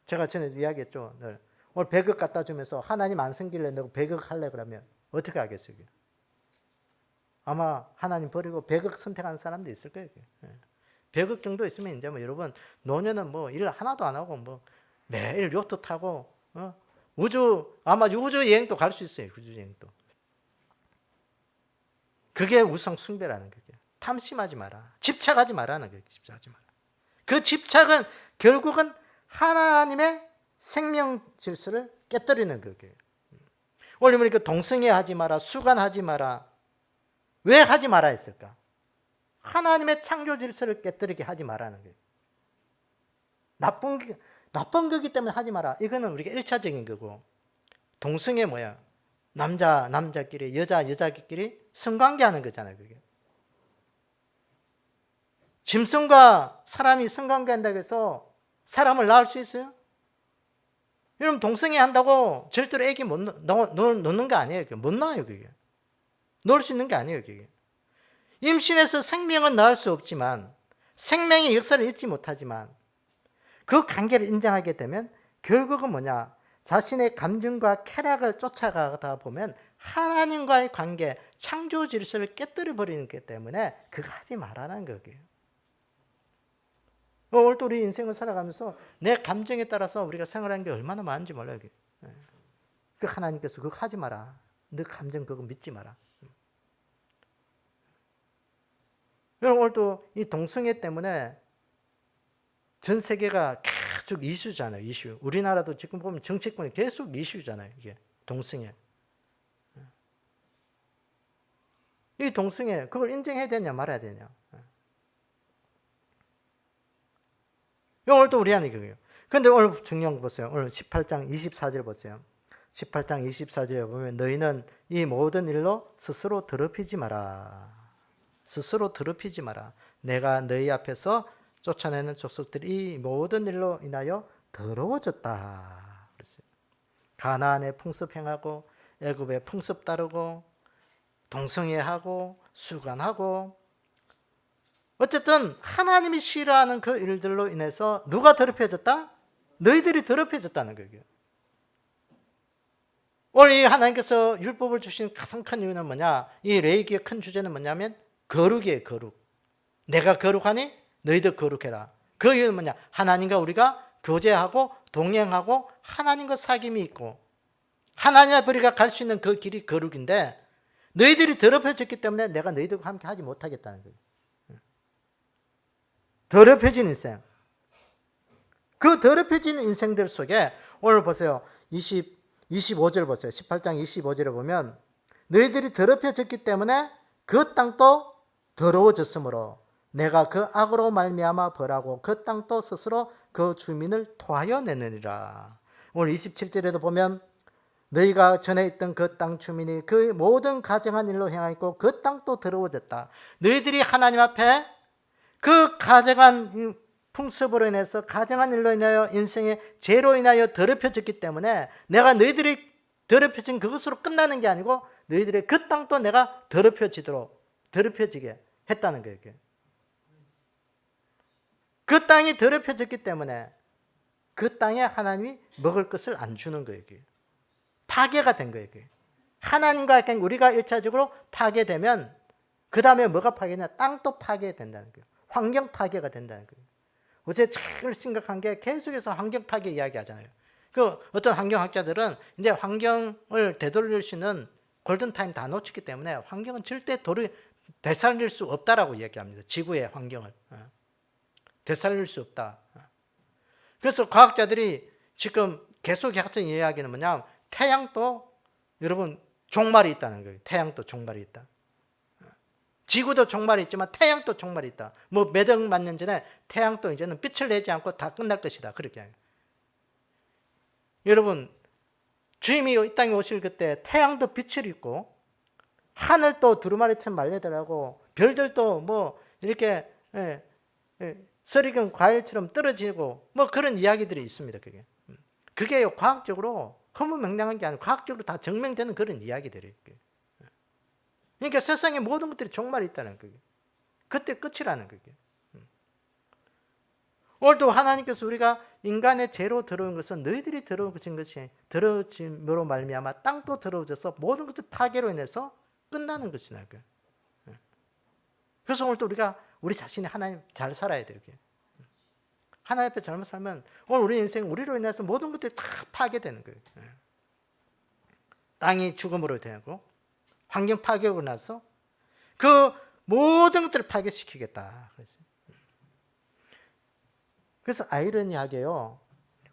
제가 전에 이야기했죠. 늘. 오늘 100억 갖다 주면서 하나님 안 생길래 너가 100억 할래 그러면 어떻게 하겠어요? 아마 하나님 버리고 100억 선택한 사람도 있을 거예요. 100억 정도 있으면 이제 뭐 여러분 노년은 뭐 일 하나도 안 하고 뭐 매일 요트 타고 아마 우주 여행도 갈 수 있어요. 우주 여행도. 그게 우상 숭배라는 거예요. 탐심하지 마라. 집착하지 마라는 거예요. 집착하지 마라. 그 집착은 결국은 하나님의 생명 질서를 깨뜨리는 거예요. 원래 보니까 동성애 하지 마라, 수간하지 마라. 왜 하지 마라 했을까? 하나님의 창조 질서를 깨뜨리게 하지 마라는 거예요. 나쁜 거기 때문에 하지 마라. 이거는 우리가 1차적인 거고, 동성애 뭐야? 남자끼리, 여자끼리 성관계 하는 거잖아요, 그게. 짐승과 사람이 성관계 한다고 해서 사람을 낳을 수 있어요? 여러분, 동성애 한다고 절대로 애기 못 놓는 거 아니에요. 못 낳아요, 그게. 놓을 수 있는 게 아니에요, 그게. 임신해서 생명은 낳을 수 없지만, 생명의 역사를 잊지 못하지만, 그 관계를 인정하게 되면 결국은 뭐냐? 자신의 감정과 쾌락을 쫓아가다 보면 하나님과의 관계, 창조 질서를 깨뜨려 버리는 것 때문에 그거 하지 말라는 거예요. 오늘도 우리 인생을 살아가면서 내 감정에 따라서 우리가 생활하는 게 얼마나 많은지 몰라요. 그 하나님께서 그거 하지 마라. 너 감정 그거 믿지 마라. 여러분 오늘도 이 동성애 때문에 전 세계가 계속 이슈잖아요. 이슈. 우리나라도 지금 보면 정치권이 계속 이슈잖아요. 이게 동성애. 이 동성애 그걸 인정해야 되냐 말아야 되냐. 오늘도 우리 안에 그거예요. 그런데 오늘 중요한 거 보세요. 오늘 18장 24절 보세요. 18장 24절에 보면 너희는 이 모든 일로 스스로 더럽히지 마라. 스스로 더럽히지 마라. 내가 너희 앞에서 쫓아내는 족속들이 이 모든 일로 인하여 더러워졌다. 그랬어요. 가나안의 풍습 행하고 애굽의 풍습 따르고 동성애하고 수간하고 어쨌든 하나님이 싫어하는 그 일들로 인해서 누가 더럽혀졌다? 너희들이 더럽혀졌다는 거예요. 오늘 이 하나님께서 율법을 주신 가장 큰 이유는 뭐냐? 이 레위기의 큰 주제는 뭐냐면 거룩이에요. 거룩. 내가 거룩하니 너희도 거룩해라. 그 이유는 뭐냐? 하나님과 우리가 교제하고 동행하고 하나님과 사귐이 있고 하나님과 우리가 갈 수 있는 그 길이 거룩인데 너희들이 더럽혀졌기 때문에 내가 너희들과 함께 하지 못하겠다는 거예요. 더럽혀진 인생. 그 더럽혀진 인생들 속에 오늘 보세요. 25절 보세요. 18장 25절에 보면 너희들이 더럽혀졌기 때문에 그 땅도 더러워졌으므로 내가 그 악으로 말미암아 벌하고 그 땅도 스스로 그 주민을 토하여 내느니라. 오늘 27절에도 보면 너희가 전에 있던 그 땅 주민이 그 모든 가증한 일로 행하였고 그 땅도 더러워졌다. 너희들이 하나님 앞에 그 가증한 풍습으로 인해서 가증한 일로 인하여 인생의 죄로 인하여 더럽혀졌기 때문에 내가 너희들이 더럽혀진 그것으로 끝나는 게 아니고 너희들의 그 땅도 내가 더럽혀지게 했다는 거예요. 그 땅이 더럽혀졌기 때문에 그 땅에 하나님이 먹을 것을 안 주는 거예요. 파괴가 된 거예요. 하나님과 우리가 1차적으로 파괴되면 그 다음에 뭐가 파괴되냐? 땅도 파괴된다는 거예요. 환경 파괴가 된다는 거예요. 어제 제일 심각한 게 계속해서 환경 파괴 이야기하잖아요. 그 어떤 환경학자들은 이제 환경을 되돌릴 수 있는 골든타임 다 놓쳤기 때문에 환경은 절대 되살릴 수 없다라고 얘기합니다. 지구의 환경을. 되살릴 수 없다. 그래서 과학자들이 지금 계속 하는 이야기는 뭐냐? 태양도 여러분 종말이 있다는 거예요. 태양도 종말이 있다. 지구도 종말이 있지만 태양도 종말이 있다. 뭐 몇억 만 년 전에 태양도 이제는 빛을 내지 않고 다 끝날 것이다. 그렇게. 여러분 주님이 이 땅에 오실 그때 태양도 빛을 입고 하늘도 두루마리처럼 말려들하고 별들도 뭐 이렇게 서리경 과일처럼 떨어지고 뭐 그런 이야기들이 있습니다. 그게 과학적으로 허무맹랑한 게 아니고 과학적으로 다 증명되는 그런 이야기들이에요. 그러니까 세상의 모든 것들이 종말이 있다는 거예요. 그때 끝이라는 거예요. 오늘도 하나님께서 우리가 인간의 죄로 들어온 것은 너희들이 들어오신 것이 더러워짐으로 말미암아 땅도 더러워져서 모든 것들 파괴로 인해서 끝나는 것이나 그. 그래서 오늘도 우리가 우리 자신이 하나님 잘 살아야 돼요. 하나님 앞에 잘못 살면 오늘 우리 인생 우리로 인해서 모든 것들이 다 파괴되는 거예요. 땅이 죽음으로 되고 환경 파괴하고 나서 그 모든 것들을 파괴시키겠다. 그래서 아이러니하게요.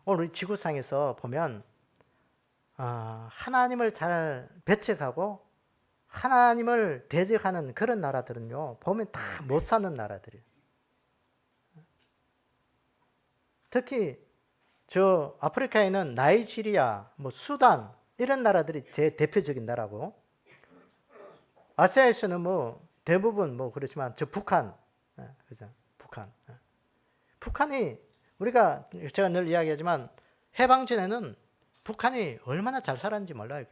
오늘 우리 지구상에서 보면 하나님을 잘 배척하고 하나님을 대적하는 그런 나라들은요. 보면 다 못 사는 나라들이에요. 특히 저 아프리카에는 나이지리아, 수단 이런 나라들이 제 대표적인 나라고 아시아에서는 대부분 그렇지만 저 북한, 그죠? 북한이 우리가 제가 늘 이야기하지만 해방 전에는 북한이 얼마나 잘 살았는지 몰라요.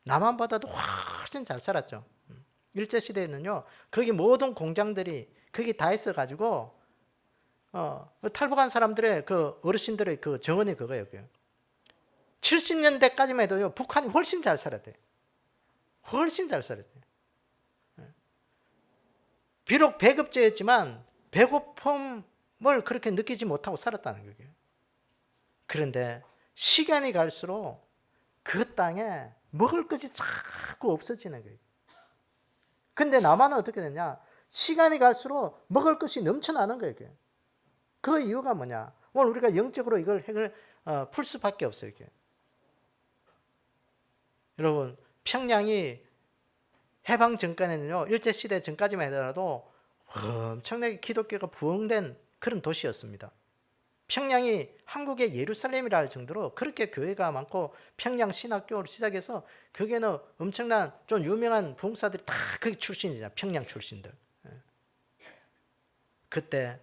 남한보다도 훨씬 잘 살았죠. 일제 시대에는요. 거기 모든 공장들이 거기 다 있어가지고 탈북한 사람들의 그 어르신들의 그 정원이 그거예요. 70년대까지만 해도요. 북한이 훨씬 잘 살았대요. 훨씬 잘 살았대요. 비록 배급제였지만 배고픔을 그렇게 느끼지 못하고 살았다는 거예요. 그런데 시간이 갈수록 그 땅에 먹을 것이 자꾸 없어지는 거예요. 근데 남한은 어떻게 되냐? 시간이 갈수록 먹을 것이 넘쳐나는 거예요. 그 이유가 뭐냐? 오늘 우리가 영적으로 이걸 풀 수밖에 없어요. 여러분, 평양이 해방 전까지는요, 일제시대 전까지만 하더라도 엄청나게 기독교가 부흥된 그런 도시였습니다. 평양이 한국의 예루살렘이라 할 정도로 그렇게 교회가 많고 평양 신학교를 시작해서 거기에는 엄청난 좀 유명한 부흥사들이 다 거기 출신이잖아요. 평양 출신들. 그때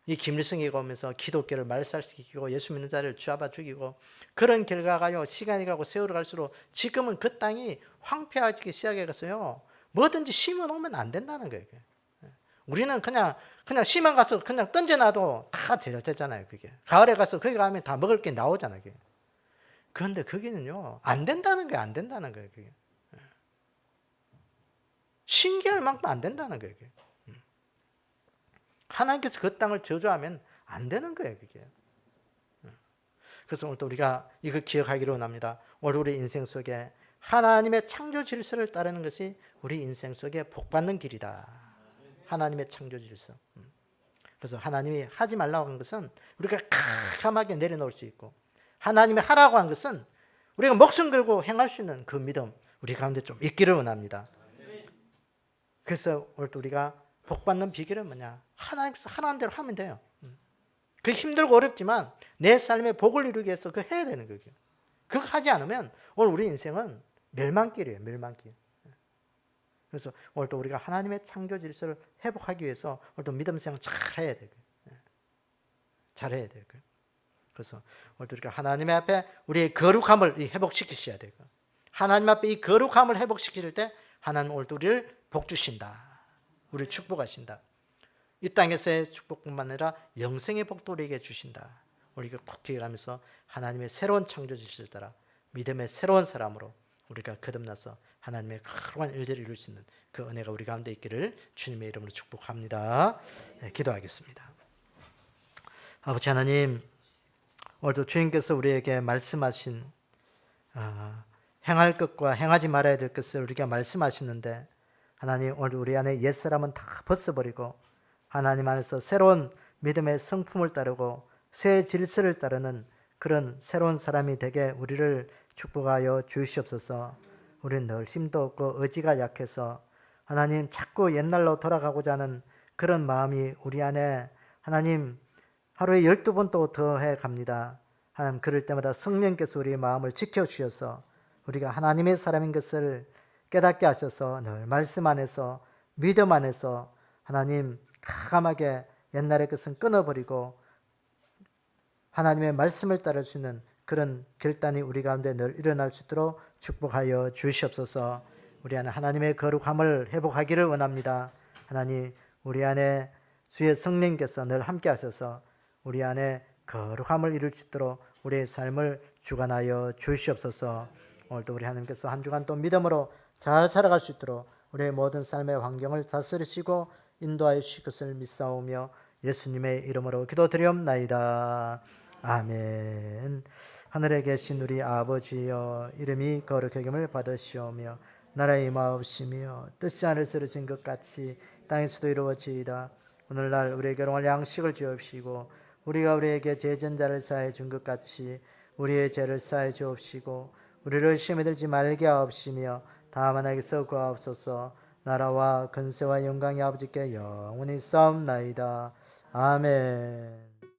이 김일성이가 오면서 기독교를 말살시키고 예수 믿는 자를 쥐어봐 죽이고 그런 결과가요. 시간이 가고 세월이 갈수록 지금은 그 땅이 황폐하기 시작해서요. 뭐든지 심어 놓으면 안 된다는 거예요. 우리는 그냥 심어 가서 그냥 던져놔도 다 되잖아요. 그게 가을에 가서 거기 가면 다 먹을 게 나오잖아요. 그게. 그런데 거기는요 안 된다는 거예요. 안 된다는 거예요. 그게. 신기할 만큼 안 된다는 거예요. 그게. 하나님께서 그 땅을 저주하면 안 되는 거예요. 그게. 그래서 오늘 또 우리가 이거 기억하기로 원합니다. 오늘 우리 인생 속에 하나님의 창조 질서를 따르는 것이 우리 인생 속에 복받는 길이다. 하나님의 창조 질서. 그래서 하나님이 하지 말라고 한 것은 우리가 캄캄하게 내려놓을 수 있고 하나님이 하라고 한 것은 우리가 목숨 걸고 행할 수 있는 그 믿음 우리 가운데 좀 있기를 원합니다. 그래서 오늘 또 우리가 복받는 비결은 뭐냐? 하나님께서 하라는 대로 하면 돼요. 그 힘들고 어렵지만 내 삶에 복을 이루기 위해서 그거 해야 되는 거예요. 그거 하지 않으면 오늘 우리 인생은 멸망길이에요. 멸망길. 그래서 오늘 또 우리가 하나님의 창조 질서를 회복하기 위해서 오늘 또 믿음 생활 잘해야 돼요. 잘해야 돼요. 그래서 오늘 또 우리가 하나님 앞에 우리의 거룩함을 회복시키셔야 돼요. 하나님 앞에 이 거룩함을 회복시킬 때 하나님 오늘 또 우리를 복 주신다. 우리를 축복하신다. 이 땅에서의 축복뿐만 아니라 영생의 복도 우리에게 주신다. 우리가 꼭 기억하면서 하나님의 새로운 창조 질서를 따라 믿음의 새로운 사람으로 우리가 거듭나서 하나님의 거룩한 일들을 이룰 수 있는 그 은혜가 우리 가운데 있기를 주님의 이름으로 축복합니다. 네, 기도하겠습니다. 아버지 하나님, 오늘도 주님께서 우리에게 말씀하신 행할 것과 행하지 말아야 될 것을 우리가 말씀하시는데 하나님 오늘 우리 안에 옛사람은 다 벗어버리고 하나님 안에서 새로운 믿음의 성품을 따르고 새 질서를 따르는 그런 새로운 사람이 되게 우리를 축복하여 주시옵소서. 우리는 늘 힘도 없고 의지가 약해서 하나님 자꾸 옛날로 돌아가고자 하는 그런 마음이 우리 안에 하나님 하루에 12번 또 더해 갑니다. 하나님 그럴 때마다 성령께서 우리의 마음을 지켜주셔서 우리가 하나님의 사람인 것을 깨닫게 하셔서 늘 말씀 안에서 믿음 안에서 하나님 가감하게 옛날의 것은 끊어버리고 하나님의 말씀을 따를 수 있는 그런 결단이 우리 가운데 늘 일어날 수 있도록 축복하여 주시옵소서. 우리 안에 하나님의 거룩함을 회복하기를 원합니다. 하나님, 우리 안에 주의 성령께서 늘 함께 하셔서 우리 안에 거룩함을 이룰 수 있도록 우리의 삶을 주관하여 주시옵소서. 오늘도 우리 하나님께서 한 주간 또 믿음으로 잘 살아갈 수 있도록 우리의 모든 삶의 환경을 다스리시고 인도하여 주실 것을 믿사오며 예수님의 이름으로 기도드리옵나이다. 아멘. 하늘에 계신 우리 아버지여, 이름이 거룩하게 여김을 받으시오며 나라의 임하옵시며 뜻이 하늘에서 이루어진 것 같이 땅에서도 이루어지이다. 오늘날 우리에게 일용할 양식을 주옵시고 우리가 우리에게 죄전자를 사해 준 것 같이 우리의 죄를 사해 주옵시고 우리를 시험에 들지 말게 하옵시며 다만 악에서 구하옵소서. 나라와 근세와 영광이 아버지께 영원히 싸움나이다. 아멘.